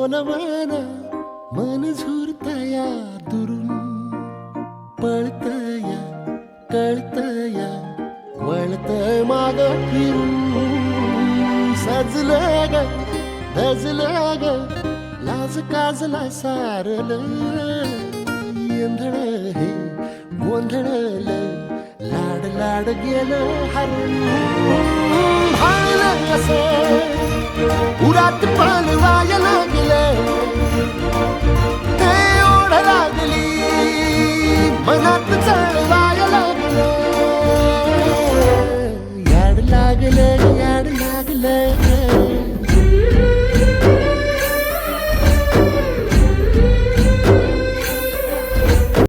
मन मन झुरतया दुरून पळतया कळतया वळतय माग फिरून सजलं ग धजलं ग लाज काजला सारल येंधळ हे गोंधळल लाड लाड गेलं हरून भाळलं असं उरात पान वाया लागलं